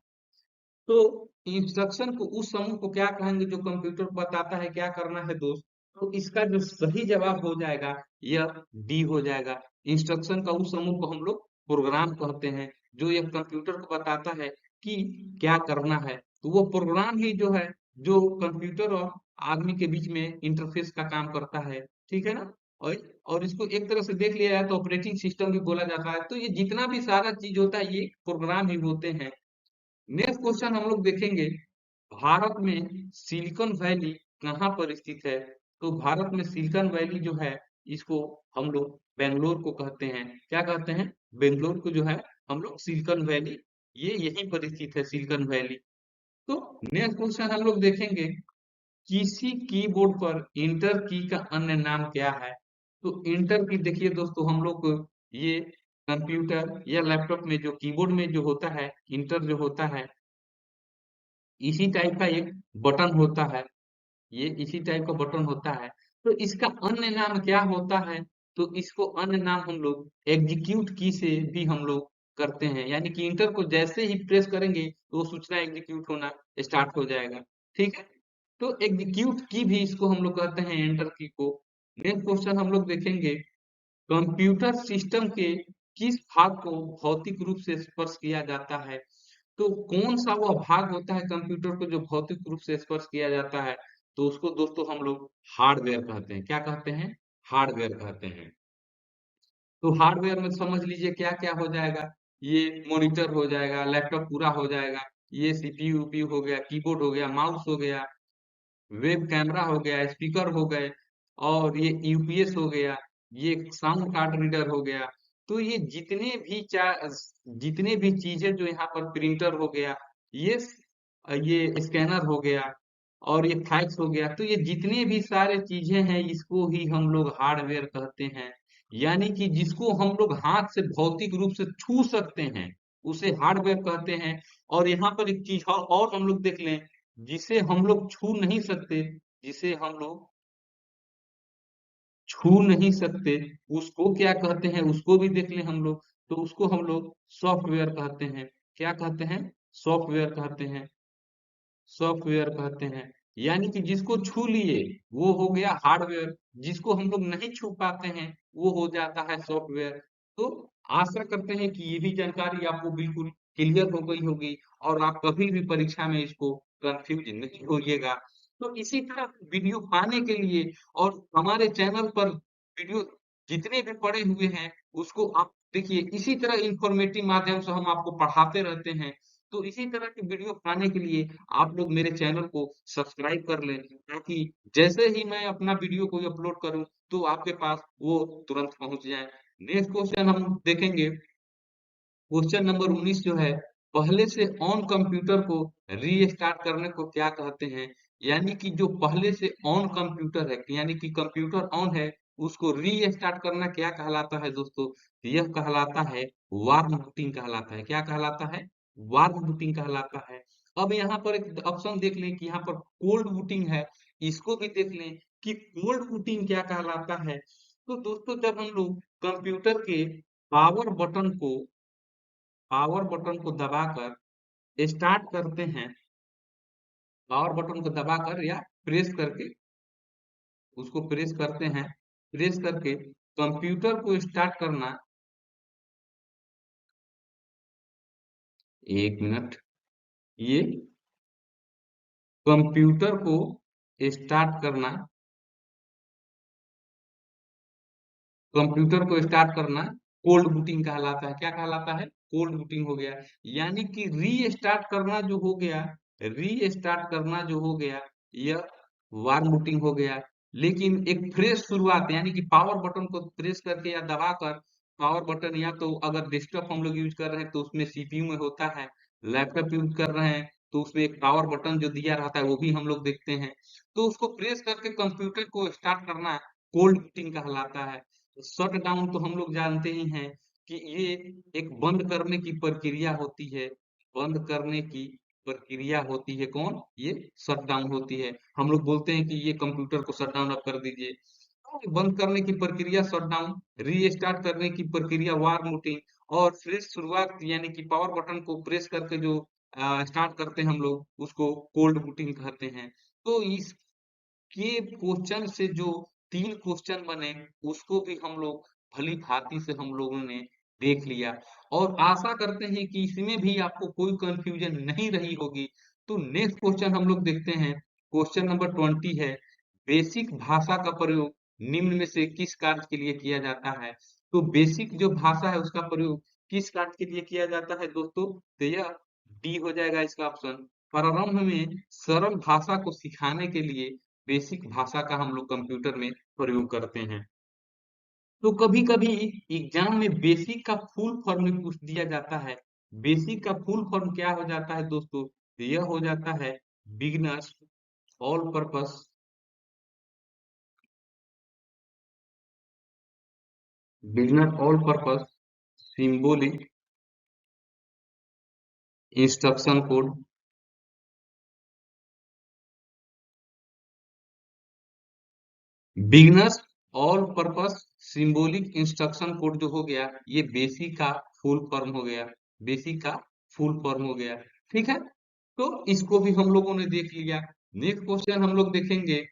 तो इंस्ट्रक्शन को उस समूह को क्या कहेंगे जो कंप्यूटर को बताता है क्या करना है दोस्त? तो इसका जो सही जवाब हो जाएगा यह डी हो जाएगा। इंस्ट्रक्शन का उस समूह को हम लोग प्रोग्राम कहते हैं, जो यह कंप्यूटर को बताता है कि क्या करना है। तो वो प्रोग्राम ही जो है जो कंप्यूटर और आदमी के बीच में इंटरफेस का काम करता है, ठीक है ना। और और इसको एक तरह से देख लिया जाए तो ऑपरेटिंग सिस्टम भी बोला जाता है। तो ये जितना भी सारा चीज होता है ये प्रोग्राम ही होते हैं। नेक्स्ट क्वेश्चन हम लोग देखेंगे, भारत में सिलिकॉन वैली कहाँ पर स्थित है। तो भारत में सिलिकॉन वैली जो है इसको हम लोग बेंगलोर को कहते हैं। क्या कहते हैं? बेंगलोर को जो है हम लोग सिलिकॉन वैली, ये यहीं पर स्थित है सिलिकॉन वैली। तो नेक्स्ट क्वेश्चन हम लोग देखेंगे, किसी कीबोर्ड पर इंटर की का अन्य नाम क्या है। तो इंटर की देखिए दोस्तों, हम लोग ये कंप्यूटर या लैपटॉप में जो कीबोर्ड में जो होता है इंटर जो होता है, इसी टाइप का एक बटन होता है, ये इसी टाइप का बटन होता है। तो इसका अन्य नाम क्या होता है? तो इसको अन्य नाम हम लोग एग्जीक्यूट की से भी हम लोग करते हैं, यानी कि इंटर को जैसे ही प्रेस करेंगे तो वो सूचना एग्जीक्यूट होना स्टार्ट हो जाएगा, ठीक है। तो एग्जीक्यूट की भी इसको हम लोग कहते हैं एंटर की को। नेक्स्ट क्वेश्चन हम लोग देखेंगे, कंप्यूटर सिस्टम के किस भाग को भौतिक रूप से स्पर्श किया जाता है। तो कौन सा वह भाग होता है कंप्यूटर को जो भौतिक रूप से स्पर्श किया जाता है? तो उसको दोस्तों हम लोग हार्डवेयर कहते हैं। क्या कहते हैं? हार्डवेयर कहते हैं। तो हार्डवेयर में समझ लीजिए क्या क्या हो जाएगा, ये मॉनिटर हो जाएगा, लैपटॉप पूरा हो जाएगा, ये सीपीयू यूपीयू हो गया, कीबोर्ड हो गया, माउस हो गया, वेब कैमरा हो गया, स्पीकर हो गए, और ये यूपीएस हो गया, ये साउंड कार्ड रीडर हो गया। तो ये जितने भी चीजें जो यहाँ पर प्रिंटर हो गया, ये स्कैनर हो गया, और ये फैक्स हो गया, तो ये जितने भी सारे चीजें हैं इसको ही हम लोग हार्डवेयर कहते हैं। यानी कि जिसको हम लोग हाथ से भौतिक रूप से छू सकते हैं उसे हार्डवेयर कहते हैं। और यहाँ पर एक चीज और हम लोग देख लें, जिसे हम लोग छू नहीं सकते, जिसे हम लोग छू नहीं सकते, उसको क्या कहते हैं उसको भी देख लें हम लोग। तो उसको हम लोग सॉफ्टवेयर कहते हैं। क्या कहते हैं? सॉफ्टवेयर कहते हैं। सॉफ्टवेयर कहते हैं। यानी कि जिसको छू लिए वो हो गया हार्डवेयर, जिसको हम लोग नहीं छू पाते हैं वो हो जाता है सॉफ्टवेयर। तो आशा करते हैं कि ये भी जानकारी आपको बिल्कुल क्लियर हो गई होगी और आप कभी भी परीक्षा में इसको कंफ्यूज नहीं होइएगा। तो इसी तरह वीडियो पाने के लिए और हमारे चैनल पर वीडियो जितने भी पड़े हुए हैं उसको आप देखिए, इसी तरह इंफॉर्मेटिव माध्यम से हम आपको पढ़ाते रहते हैं। तो इसी तरह की वीडियो पाने के लिए आप लोग मेरे चैनल को सब्सक्राइब कर लें, ताकि जैसे ही मैं अपना वीडियो कोई अपलोड करूं तो आपके पास वो तुरंत पहुंच जाए। नेक्स्ट क्वेश्चन हम देखेंगे। क्वेश्चन नंबर 19 जो है, पहले से ऑन कंप्यूटर को रीस्टार्ट करने को क्या कहते हैं? यानी कि जो पहले से ऑन कंप्यूटर है, यानी कि कंप्यूटर ऑन है, उसको रीस्टार्ट करना क्या कहलाता है दोस्तों? यह कहलाता है वार्म बूटिंग कहलाता है। क्या कहलाता है? वार्म बूटिंग कहलाता है। अब यहाँ पर एक ऑप्शन देख लें कि यहाँ पर कोल्ड बूटिंग है, इसको भी देख लें कि कोल्ड बूटिंग क्या कहलाता है। तो दोस्तों, जब हम लोग कंप्यूटर के पावर बटन को दबाकर स्टार्ट करते हैं, पावर बटन को दबाकर या प्रेस करके उसको प्रेस करते हैं, प्रेस करके कंप्यूटर को स्टार्ट करना। एक मिनट, ये कंप्यूटर को स्टार्ट करना, कंप्यूटर को स्टार्ट करना कोल्ड बूटिंग कहलाता है। क्या कहलाता है? कोल्ड बूटिंग हो गया। यानी कि री स्टार्ट करना जो हो गया, री स्टार्ट करना जो हो गया, यह वार्म बूटिंग हो गया। लेकिन एक फ्रेश शुरुआत, यानी कि पावर बटन को प्रेस करके या दबाकर, पावर बटन या तो अगर डेस्कटॉप हम लोग यूज कर रहे हैं तो उसमें सीपीयू में होता है, लैपटॉप यूज कर रहे हैं तो उसमें एक पावर बटन जो दिया रहता है वो भी हम लोग देखते हैं। तो उसको प्रेस करके कंप्यूटर को स्टार्ट करना कोल्ड बूटिंग कहलाता है। शट डाउन तो हम लोग जानते ही हैं कि ये एक बंद करने की प्रक्रिया होती है। बंद करने की प्रक्रिया होती है कौन? ये शट डाउन होती है। हम लोग बोलते हैं कि ये कंप्यूटर को शट डाउन अब कर दीजिए। तो बंद करने की प्रक्रिया शट डाउन, रीस्टार्ट करने की प्रक्रिया वार्म बूटिंग, और फ्रेश शुरुआत यानी कि पावर बटन को प्रेस करके जो स्टार्ट करते हैं हम लोग उसको कोल्ड बूटिंग कहते हैं। तो इस के क्वेश्चन से जो 3 क्वेश्चन बने उसको भी हम लोग भली भांति से हम लोगों ने देख लिया, और आशा करते हैं कि इसमें भी आपको कोई कंफ्यूजन नहीं रही होगी। तो नेक्स्ट क्वेश्चन हम लोग देखते हैं। क्वेश्चन नंबर 20 है, बेसिक भाषा का प्रयोग निम्न में से किस कार्य के लिए किया जाता है? तो बेसिक जो भाषा है उसका प्रयोग किस कार्य के लिए किया जाता है दोस्तों? तो यह डी हो जाएगा इसका ऑप्शन। प्रारंभ में सरल भाषा को सिखाने के लिए बेसिक भाषा का हम लोग कंप्यूटर में प्रयोग करते हैं। तो कभी कभी एग्जाम में बेसिक का फुल फॉर्म भी पूछ दिया जाता है। बेसिक का फुल फॉर्म क्या हो जाता है दोस्तों? तो यह हो जाता है beginners all purpose, beginner all purpose symbolic instruction code. Beginners all purpose symbolic instruction code जो हो गया, ये बेसिक का फुल फॉर्म हो गया। बेसिक का फुल फॉर्म हो गया। ठीक है, तो इसको भी हम लोगों ने देख लिया। नेक्स्ट क्वेश्चन हम लोग देखेंगे।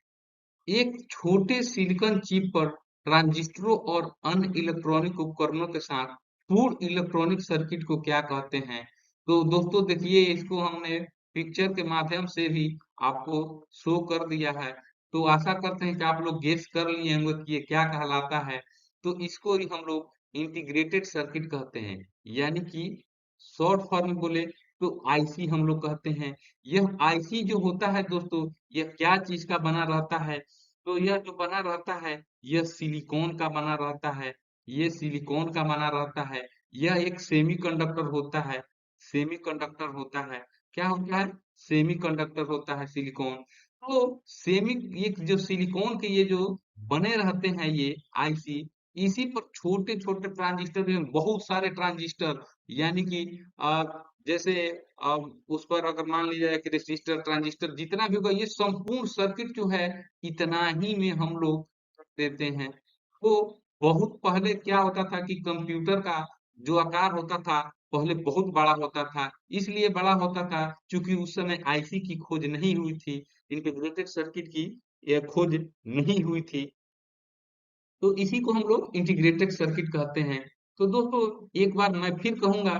एक छोटे सिलिकॉन चिप पर ट्रांजिस्टरों और अन्य इलेक्ट्रॉनिक उपकरणों के साथ पूर्ण इलेक्ट्रॉनिक सर्किट को क्या कहते हैं? तो दोस्तों देखिए, इसको हमने पिक्चर के माध्यम से भी आपको शो कर दिया है। तो आशा करते हैं कि आप लोग गेस कर लिए होंगे कि ये क्या कहलाता है। तो इसको ही हम लोग इंटीग्रेटेड सर्किट कहते हैं। यानी कि शॉर्ट फॉर्म में बोले तो आईसी हम लोग कहते हैं। यह आईसी जो होता है दोस्तों, यह क्या चीज का बना रहता है? तो यह जो बना रहता है, यह सिलिकॉन का बना रहता है। ये सिलिकॉन का बना रहता है। यह एक सेमीकंडक्टर होता है। सेमीकंडक्टर होता है। क्या होता है? सेमीकंडक्टर होता है सिलिकॉन। तो सेमी, ये जो सिलिकॉन के ये जो बने रहते हैं ये आईसी, इसी पर छोटे छोटे ट्रांजिस्टर भी, बहुत सारे ट्रांजिस्टर, यानी कि आ, जैसे आ, उस पर अगर मान लिया जाए कि रेसिस्टर ट्रांजिस्टर जितना भी होगा, ये संपूर्ण सर्किट जो है इतना ही में हम लोग कर देते हैं। तो बहुत पहले क्या होता था कि कंप्यूटर का जो आकार होता था पहले बहुत बड़ा होता था। इसलिए बड़ा होता था क्योंकि उस समय आईसी की खोज नहीं हुई थी, इंटीग्रेटेड सर्किट की खोज नहीं हुई थी। तो इसी को हम लोग इंटीग्रेटेड सर्किट कहते हैं। तो दोस्तों एक बार मैं फिर कहूंगा,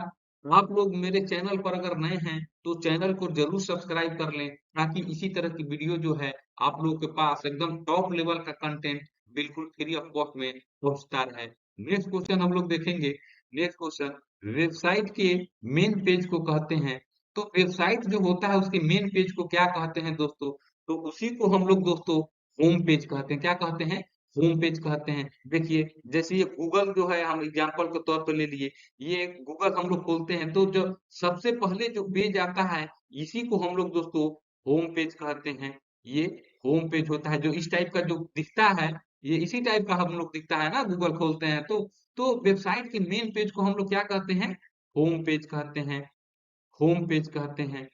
आप लोग मेरे चैनल पर अगर नए हैं तो चैनल को जरूर सब्सक्राइब कर लें, ताकि इसी तरह की वीडियो जो है आप लोगों के पास एकदम टॉप लेवल का कंटेंट बिल्कुल फ्री ऑफ कॉस्ट में पहुंचता रहे। नेक्स्ट क्वेश्चन हम लोग देखेंगे। नेक्स्ट क्वेश्चन, वेबसाइट के मेन पेज को कहते हैं। तो वेबसाइट जो होता है उसके मेन पेज को क्या कहते हैं दोस्तों? तो उसी को हम लोग दोस्तों होम पेज कहते हैं। क्या कहते हैं? होम पेज कहते हैं। देखिए जैसे ये गूगल जो है, हम एग्जांपल के तौर पर ले लिए, ये गूगल हम लोग खोलते हैं तो जो सबसे पहले जो पेज आता है इसी को हम लोग दोस्तों होम पेज कहते हैं। ये होम पेज होता है जो इस टाइप का जो दिखता है, ये इसी टाइप का हम लोग दिखता है ना, गूगल खोलते हैं तो वेबसाइट के मेन पेज को हम लोग क्या कहते हैं? होम पेज कहते हैं। होम पेज कहते हैं।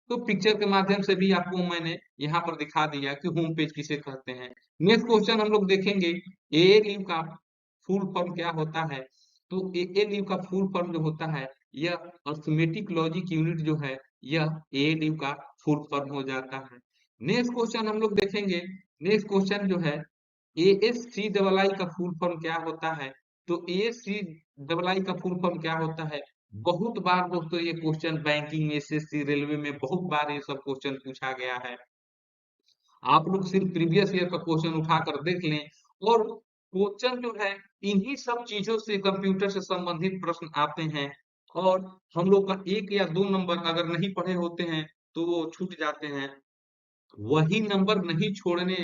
तो पिक्चर के माध्यम से भी आपको मैंने यहाँ पर दिखा दिया कि होम पेज किसे कहते हैं। नेक्स्ट क्वेश्चन हम लोग देखेंगे, एएलयू का फुल फॉर्म क्या होता है? तो एएलयू का फुल फॉर्म जो होता है, यह अर्थमेटिक लॉजिक यूनिट जो है, यह एएलयू का फुल फॉर्म हो जाता है। नेक्स्ट क्वेश्चन हम लोग देखेंगे। नेक्स्ट क्वेश्चन जो है, एएससी डबल आई का फुल फॉर्म क्या होता है? तो एएससी डबल आई का फुल फॉर्म क्या होता है? बहुत बार दोस्तों ये क्वेश्चन बैंकिंग में, एसएससी, रेलवे में बहुत बार ये सब क्वेश्चन पूछा गया है। आप लोग सिर्फ प्रीवियस ईयर का क्वेश्चन उठाकर देख लें, और क्वेश्चन जो है इन्हीं सब चीजों से, कंप्यूटर से संबंधित प्रश्न आते हैं। और हम लोग का 1 या 2 नंबर अगर नहीं पढ़े होते हैं तो वो छूट जाते हैं। वही नंबर नहीं छोड़ने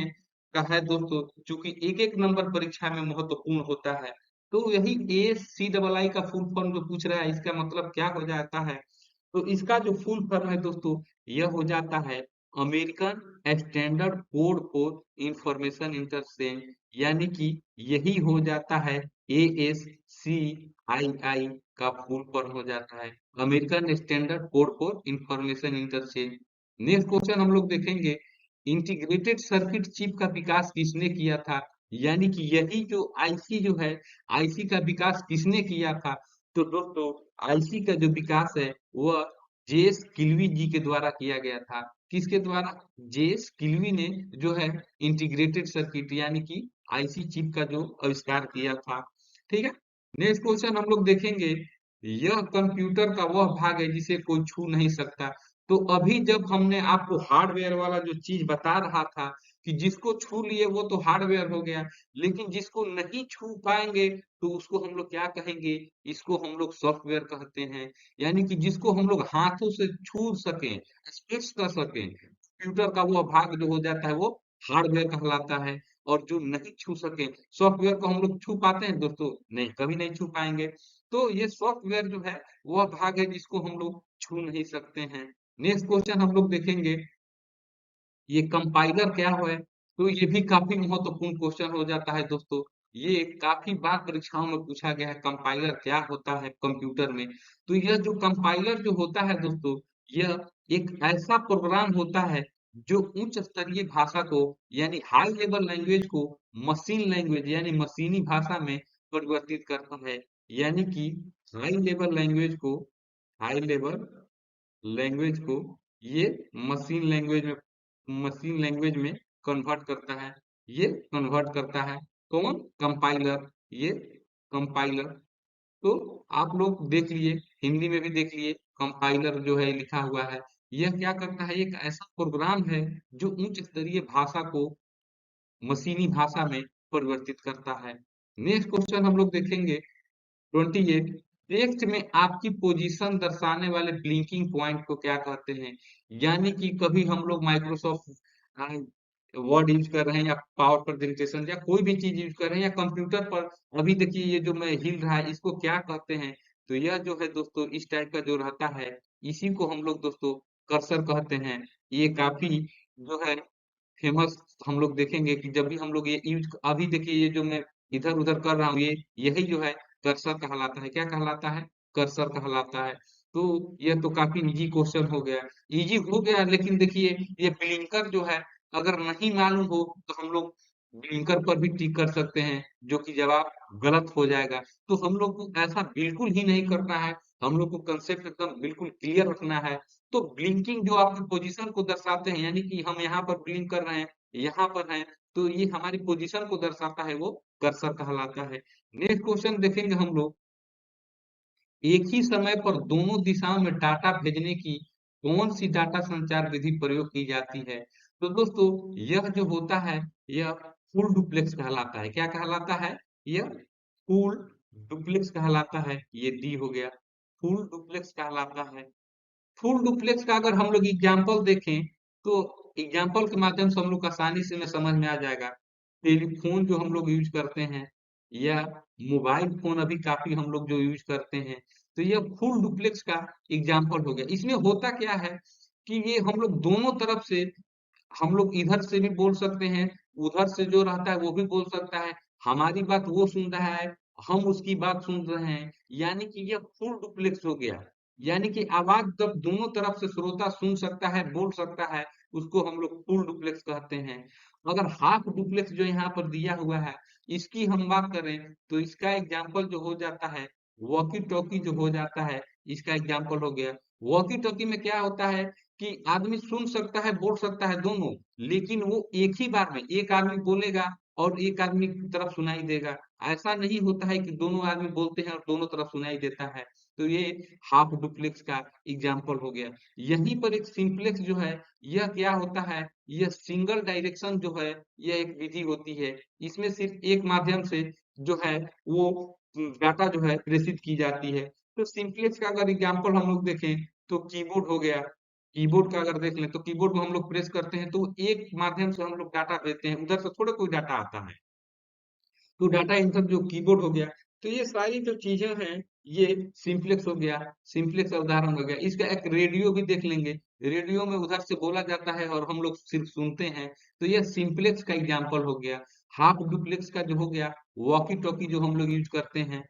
का है दोस्तों, क्योंकि एक एक नंबर परीक्षा में महत्वपूर्ण होता है। तो यही ए सी डबल आई का फुल फॉर्म जो पूछ रहा है, इसका मतलब क्या हो जाता है? तो इसका जो फुल फॉर्म है दोस्तों, यह हो जाता है American standard code for information interchange, यानी कि यही हो जाता है ASCII का फुल फॉर्म हो जाता है, American standard code for information interchange. Next question हम लोग देखेंगे, इंटीग्रेटेड सर्किट चिप का विकास किसने किया था? यानी कि यही जो आईसी जो है, आईसी का विकास किसने किया था? तो दोस्तों आईसी का जो विकास है वह जेएस किल्वी जी के द्वारा किया गया था। किसके द्वारा? जेएस किल्वी ने जो है इंटीग्रेटेड सर्किट यानी कि आईसी चिप का जो आविष्कार किया था। ठीक है। नेक्स्ट क्वेश्चन हम लोग देखेंगे, यह कंप्यूटर का वह भाग है जिसे कोई छू नहीं सकता। तो अभी जब हमने आपको हार्डवेयर वाला जो चीज बता रहा था कि जिसको छू लिए वो तो हार्डवेयर हो गया, लेकिन जिसको नहीं छू पाएंगे तो उसको हम लोग क्या कहेंगे? इसको हम लोग सॉफ्टवेयर कहते हैं। यानी कि जिसको हम लोग हाथों से छू सकें, स्पर्श कर सकें, कंप्यूटर का वो भाग जो हो जाता है वो हार्डवेयर कहलाता है। और जो नहीं छू सके, सॉफ्टवेयर को हम लोग छू पाते हैं दोस्तों? नहीं, कभी नहीं छू पाएंगे। तो ये सॉफ्टवेयर जो है वह भाग है जिसको हम लोग छू नहीं सकते हैं। नेक्स्ट क्वेश्चन हम लोग देखेंगे, ये कंपाइलर क्या है? तो ये भी काफी महत्वपूर्ण क्वेश्चन हो जाता है दोस्तों। ये काफी बार परीक्षाओं में पूछा गया है, कंपाइलर क्या होता है कंप्यूटर में। तो यह जो कंपाइलर जो होता है दोस्तों, यह एक ऐसा प्रोग्राम होता है जो उच्च स्तरीय भाषा को, यानी हाई लेवल लैंग्वेज को मशीन लैंग्वेज यानी मशीनी भाषा में परिवर्तित करता है। यानी कि हाई लेवल लैंग्वेज को, हाई लेवल लैंग्वेज को ये मशीन लैंग्वेज में, मशीन लैंग्वेज में कन्वर्ट करता है। ये कन्वर्ट करता है कौन? कंपाइलर। ये कंपाइलर। तो आप लोग देख लिए, हिंदी में भी देख लिए, कंपाइलर जो है लिखा हुआ है। यह क्या करता है? एक ऐसा प्रोग्राम है जो उच्च स्तरीय भाषा को मशीनी भाषा में परिवर्तित करता है। नेक्स्ट क्वेश्चन हम लोग देखेंगे, 28, टेक्स्ट में आपकी पोजीशन दर्शाने वाले ब्लिंकिंग पॉइंट को क्या कहते हैं? यानी कि कभी हम लोग माइक्रोसॉफ्ट वर्ड यूज कर रहे हैं, या पावर प्रेजेंटेशन, या कोई भी चीज यूज कर रहे हैं, या कंप्यूटर पर अभी देखिए ये जो मैं हिल रहा है इसको क्या कहते हैं? तो यह जो है दोस्तों इस टाइप का जो रहता है, इसी को हम लोग दोस्तों कर्सर कहते हैं। ये काफी जो है फेमस, हम लोग देखेंगे कि जब भी हम लोग ये यूज, अभी देखिए ये जो मैं इधर उधर कर रहा हूँ, ये यही जो है कर्सर कहलाता है। क्या कहलाता है? कर्सर कहलाता है। तो यह तो काफी इजी क्वेश्चन हो गया, इजी हो गया, लेकिन देखिए ये ब्लिंकर जो है, अगर नहीं मालूम हो तो हम लोग ब्लिंकर पर भी टिक कर सकते हैं, जो कि जवाब गलत हो जाएगा। तो हम लोग को ऐसा बिल्कुल ही नहीं करना है। हम लोग को कंसेप्ट एकदम बिल्कुल क्लियर रखना है। तो ब्लिंकिंग जो आपकी पोजीशन को दर्शाते हैं, यानी कि हम यहाँ पर ब्लिंक कर रहे हैं, यहाँ पर हैं, तो ये हमारी पोजीशन को दर्शाता है, वो कर्सर कहलाता है। नेक्स्ट क्वेश्चन देखेंगे हम लोग, एक ही समय पर दोनों दिशाओं में डाटा भेजने की कौन सी डाटा संचार विधि प्रयोग की जाती है? तो दोस्तों, यह जो होता है, यह फुल डुप्लेक्स कहलाता है। क्या कहलाता है? यह फुल डुप्लेक्स कहलाता है। ये डी हो गया, फुल डुप्लेक्स कहलाता है। फुल डुप्लेक्स का अगर हम लोग एग्जाम्पल देखें, तो एग्जाम्पल के माध्यम से हम लोग आसानी से में समझ में आ जाएगा। टेलीफोन जो हम लोग यूज करते हैं, या मोबाइल फोन अभी काफी हम लोग जो यूज करते हैं, तो यह फुल डुप्लेक्स का एग्जाम्पल हो गया। इसमें होता क्या है कि ये हम लोग दोनों तरफ से, हम लोग इधर से भी बोल सकते हैं, उधर से जो रहता है वो भी बोल सकता है, हमारी बात वो सुन रहा है, हम उसकी बात सुन रहे हैं, यानी कि यह फुल डुप्लेक्स हो गया। यानी कि आवाज जब दोनों तरफ से श्रोता सुन सकता है, बोल सकता है, उसको हम लोग फुल डुप्लेक्स कहते हैं। अगर हाफ डुप्लेक्स जो यहाँ पर दिया हुआ है, इसकी हम बात करें, तो इसका एग्जाम्पल जो हो जाता है, वॉकी टॉकी जो हो जाता है, इसका एग्जाम्पल हो गया। वॉकी टॉकी में क्या होता है कि आदमी सुन सकता है, बोल सकता है दोनों, लेकिन वो एक ही बार में एक आदमी बोलेगा और एक आदमी की तरफ सुनाई देगा। ऐसा नहीं होता है कि दोनों आदमी बोलते हैं और दोनों तरफ सुनाई देता है। तो ये हाफ डुप्लेक्स का एग्जाम्पल हो गया। यहीं पर एक सिंप्लेक्स जो है, यह क्या होता है, यह सिंगल डायरेक्शन जो है, यह एक विधि होती है। इसमें सिर्फ एक माध्यम से जो है वो डाटा जो है प्रेषित की जाती है। तो सिंप्लेक्स का अगर एग्जाम्पल हम लोग देखें, तो कीबोर्ड हो गया। कीबोर्ड का अगर देख लें, तो कीबोर्ड को हम लोग प्रेस करते हैं, तो एक माध्यम से हम लोग डाटा भेजते हैं, उधर से थोड़ा कोई डाटा आता है। तो डाटा इंटर जो कीबोर्ड हो गया। तो ये सारी जो चीजें हैं, ये सिंप्लेक्स हो गया, सिंप्लेक्स का उदाहरण हो गया। इसका एक रेडियो भी देख लेंगे, रेडियो में उधर से बोला जाता है और हम लोग सिर्फ सुनते हैं, तो यह सिंप्लेक्स का एग्जाम्पल हो गया। हाफ डुप्लेक्स का जो हो गया, वॉकी टॉकी जो हम लोग यूज करते हैं।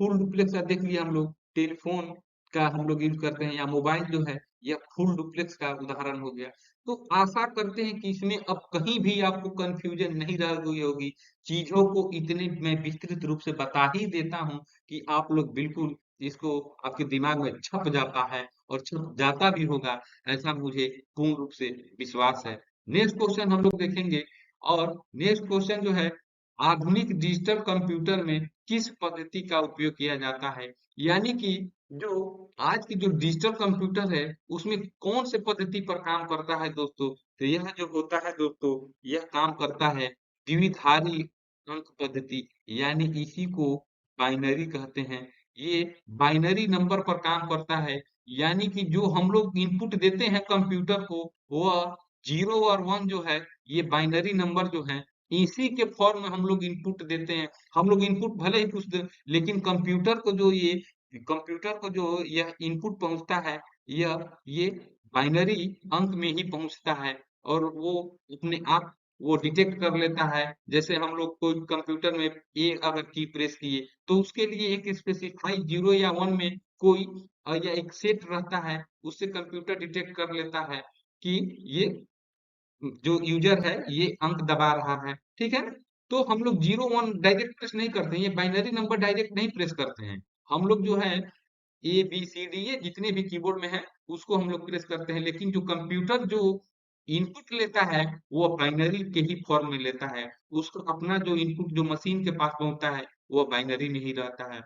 फुल डुप्लेक्स का देख लिया हम लोग, टेलीफोन का हम लोग यूज करते हैं, या मोबाइल जो है, यह फुल डुप्लेक्स का उदाहरण हो गया। तो आशा करते हैं कि इसमें अब कहीं भी आपको कंफ्यूजन नहीं रह गई होगी। चीजों को इतने मैं विस्तृत रूप से बता ही देता हूँ कि आप लोग बिल्कुल इसको आपके दिमाग में छप जाता है, और छप जाता भी होगा, ऐसा मुझे पूर्ण रूप से विश्वास है। नेक्स्ट क्वेश्चन हम लोग देखेंगे, और नेक्स्ट क्वेश्चन जो है, आधुनिक डिजिटल कंप्यूटर में किस पद्धति का उपयोग किया जाता है? यानी कि जो आज की जो डिजिटल कंप्यूटर है, उसमें कौन से पद्धति पर काम करता है दोस्तों? तो यह जो होता है दोस्तों, यह काम करता है द्विधारी अंक पद्धति, यानी इसी को बाइनरी कहते हैं। ये बाइनरी नंबर पर काम करता है, यानी कि जो हम लोग इनपुट देते हैं कंप्यूटर को, वह 0 और 1 जो है, ये बाइनरी नंबर जो है, इसी के फॉर्म में हम लोग इनपुट देते हैं। हम लोग इनपुट भले ही कुछ दे, लेकिन कंप्यूटर को जो यह इनपुट पहुंचता है, यह ये बाइनरी अंक में ही पहुंचता है, और वो अपने आप वो डिटेक्ट कर लेता है। जैसे हम लोग कोई कंप्यूटर में ए अगर की प्रेस किए, तो उसके लिए एक स्पेसिफाई 0 या 1 में कोई या एक सेट रहता है, उससे कंप्यूटर डिटेक्ट कर लेता है कि ये जो यूजर है ये अंक दबा रहा है, ठीक है। तो हम लोग 0 1 डायरेक्ट प्रेस नहीं करते हैं, ये बाइनरी नंबर डायरेक्ट नहीं प्रेस करते हैं। हम लोग जो है ए बी सी डी, ये जितने भी कीबोर्ड में है, उसको हम लोग प्रेस करते हैं, लेकिन जो कंप्यूटर जो इनपुट लेता है, वो बाइनरी के ही फॉर्म में लेता है। उसको अपना जो इनपुट जो मशीन के पास पहुंचता है, वो बाइनरी में ही रहता है।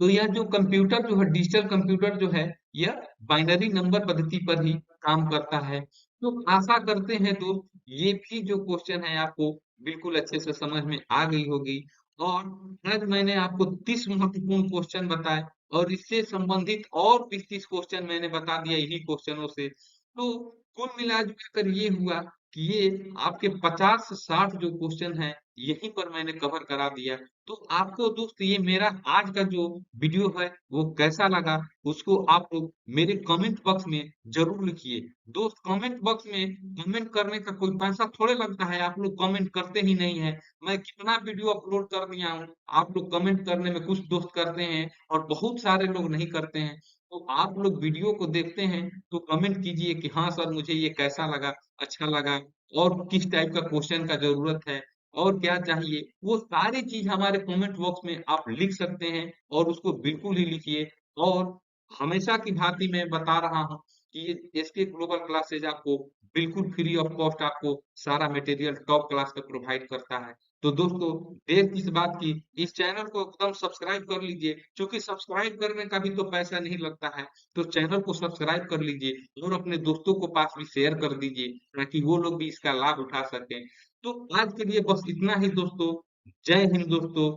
तो यह जो कंप्यूटर जो है, डिजिटल कंप्यूटर जो है, यह बाइनरी नंबर पद्धति पर ही काम करता है। तो आशा करते हैं दोस्त, ये भी जो क्वेश्चन है आपको बिल्कुल अच्छे से समझ में आ गई होगी। और आज मैंने आपको 30 महत्वपूर्ण क्वेश्चन बताए, और इससे संबंधित और भी 30 क्वेश्चन मैंने बता दिया इन्हीं क्वेश्चनों से। तो कुल मिला जुला कर ये हुआ कि ये आपके 50 से 60 जो क्वेश्चन है, यहीं पर मैंने कवर करा दिया। तो आपको दोस्त ये मेरा आज का जो वीडियो है, वो कैसा लगा, उसको आप लोग मेरे कमेंट बॉक्स में जरूर लिखिए। दोस्त, कमेंट बॉक्स में कमेंट करने का कोई पैसा थोड़े लगता है, आप लोग कमेंट करते ही नहीं है। मैं कितना वीडियो अपलोड कर दिया हूँ, आप लोग कमेंट करने में कुछ दोस्त करते हैं और बहुत सारे लोग नहीं करते हैं। तो आप लोग वीडियो को देखते हैं, तो कमेंट कीजिए कि हाँ सर, मुझे ये कैसा लगा, अच्छा लगा, और किस टाइप का क्वेश्चन का जरूरत है, और क्या चाहिए, वो सारी चीज हमारे कमेंट बॉक्स में आप लिख सकते हैं, और उसको बिल्कुल ही लिखिए। और हमेशा की भांति मैं बता रहा हूँ कि ये एसके ग्लोबल क्लासेज आपको बिल्कुल फ्री ऑफ कॉस्ट आपको सारा मटेरियल टॉप क्लास का प्रोवाइड करता है। तो दोस्तों, देर किस बात की, इस चैनल को एकदम सब्सक्राइब कर लीजिए, क्योंकि सब्सक्राइब करने का भी तो पैसा नहीं लगता है। तो चैनल को सब्सक्राइब कर लीजिए और अपने दोस्तों को पास भी शेयर कर दीजिए, ताकि वो लोग भी इसका लाभ उठा सकें। तो आज के लिए बस इतना ही दोस्तों। जय हिंद दोस्तों।